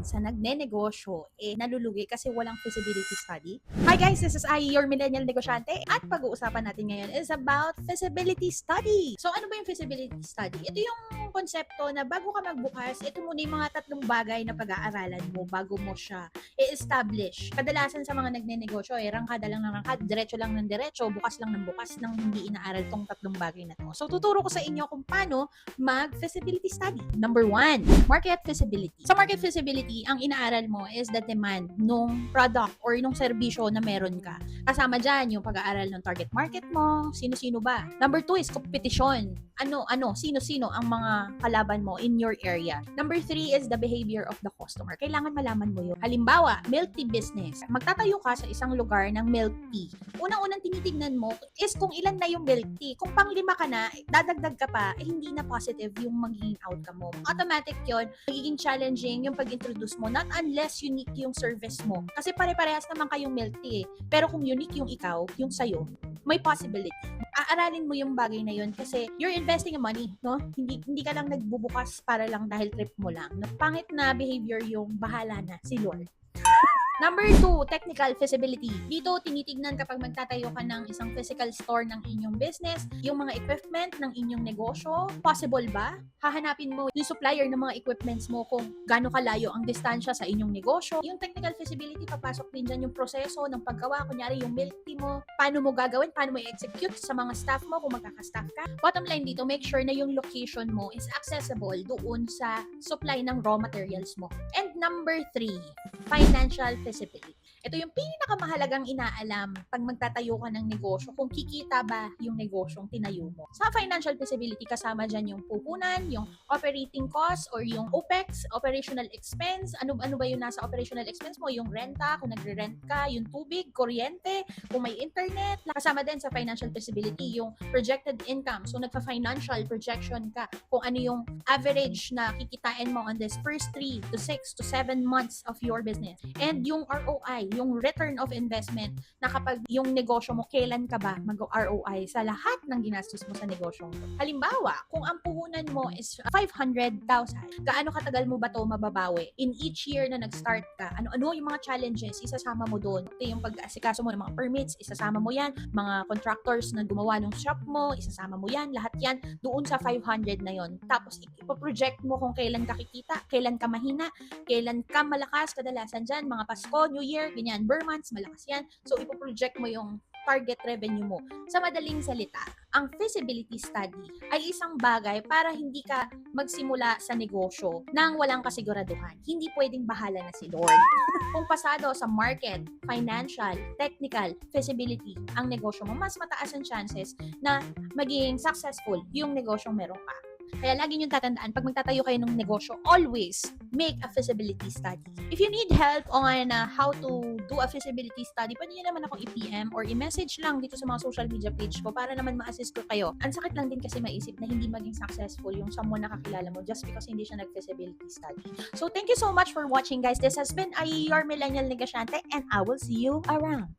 sa nagnenegosyo nalulugi kasi walang feasibility study? Hi guys, this is Ai, your millennial negosyante, at pag-uusapan natin ngayon is about feasibility study. So ano ba yung feasibility study? Ito yung konsepto na bago ka magbukas, ito muna yung mga tatlong bagay na pag-aaralan mo bago mo siya i-establish. Kadalasan sa mga nagnenegosyo, rangkada lang ng rangkada, diretso lang ng diretso, bukas lang ng bukas nang hindi inaaral tong tatlong bagay na to. So tuturo ko sa inyo kung paano mag-feasibility study. Number 1, market feasibility. Sa market feasibility, ang inaaral mo is the demand nung product or nung serbisyo na meron ka. Kasama dyan yung pag-aaral ng target market mo, sino-sino ba. Number 2 is competition. Sino-sino ang mga kalaban mo in your area. Number 3 is the behavior of the customer. Kailangan malaman mo yun. Halimbawa, milk tea business. Magtatayo ka sa isang lugar ng milk tea. Unang-unang tinitignan mo is kung ilan na yung milk tea. Kung pang-5 ka na, dadagdag ka pa, hindi na positive yung magiging outcome mo. Automatic yun, magiging challenging yung pag-introduce mo, not unless unique yung service mo. Kasi pare-parehas naman kayong milk tea. Pero kung unique yung ikaw, yung sayo, may possibility. Aaralin mo yung bagay na yun kasi you're investing money, no? Hindi ka lang nagbubukas para lang dahil trip mo lang. Pangit na behavior yung bahala na si Lord. Number 2, technical feasibility. Dito, tinitignan kapag magtatayo ka ng isang physical store ng inyong business, yung mga equipment ng inyong negosyo, possible ba? Hahanapin mo yung supplier ng mga equipments mo kung gaano kalayo ang distansya sa inyong negosyo. Yung technical feasibility, papasok din dyan yung proseso ng paggawa. Kunyari, yung milk tea mo, paano mo gagawin, paano mo i-execute sa mga staff mo kung magkaka-staff ka. Bottom line dito, make sure na yung location mo is accessible doon sa supply ng raw materials mo. And number 3, financial feasibility. Ito yung pinakamahalagang inaalam pag magtatayo ka ng negosyo, kung kikita ba yung negosyong tinayo mo. Sa financial feasibility, kasama dyan yung puhunan, yung operating cost or yung OPEX, operational expense. Ano ba yung nasa operational expense mo? Yung renta, kung nagre-rent ka, yung tubig, kuryente, kung may internet. Kasama din sa financial feasibility yung projected income. So nagpa-financial projection ka kung ano yung average na kikitain mo on this first 3 to 6 to 7 months of your business. And yung ROI, yung return of investment, na kapag yung negosyo mo, kailan ka ba mag-ROI sa lahat ng ginastos mo sa negosyo mo. Halimbawa, kung ang puhunan mo is 500,000, gaano katagal mo ba to mababawi? In each year na nag-start ka, ano yung mga challenges, isasama mo doon. Ito yung pag-asikaso mo ng mga permits, isasama mo yan. Mga contractors na gumawa ng shop mo, isasama mo yan. Lahat yan doon sa 500 na yon. Tapos, ipoproject mo kung kailan ka kikita, kailan ka mahina, kailan ka malakas. Kadalasan dyan, mga Pasko, New Year, ganyan, Burr months, malakas yan. So, ipoproject mo yung target revenue mo. Sa madaling salita, ang feasibility study ay isang bagay para hindi ka magsimula sa negosyo nang walang kasiguraduhan. Hindi pwedeng bahala na si Lord. Kung pasado sa market, financial, technical, feasibility ang negosyo mo, mas mataas ang chances na maging successful yung negosyong meron ka. Kaya lagi niyong tatandaan, pag magtatayo kayo ng negosyo, always make a feasibility study. If you need help on how to do a feasibility study, pwede niyo naman ako i-PM or i-message lang dito sa mga social media page ko para naman ma-assist ko kayo. Ang sakit lang din kasi maisip na hindi maging successful yung someone na kakilala mo just because hindi siya nag-feasibility study. So thank you so much for watching, guys. This has been your millennial negosyante, and I will see you around.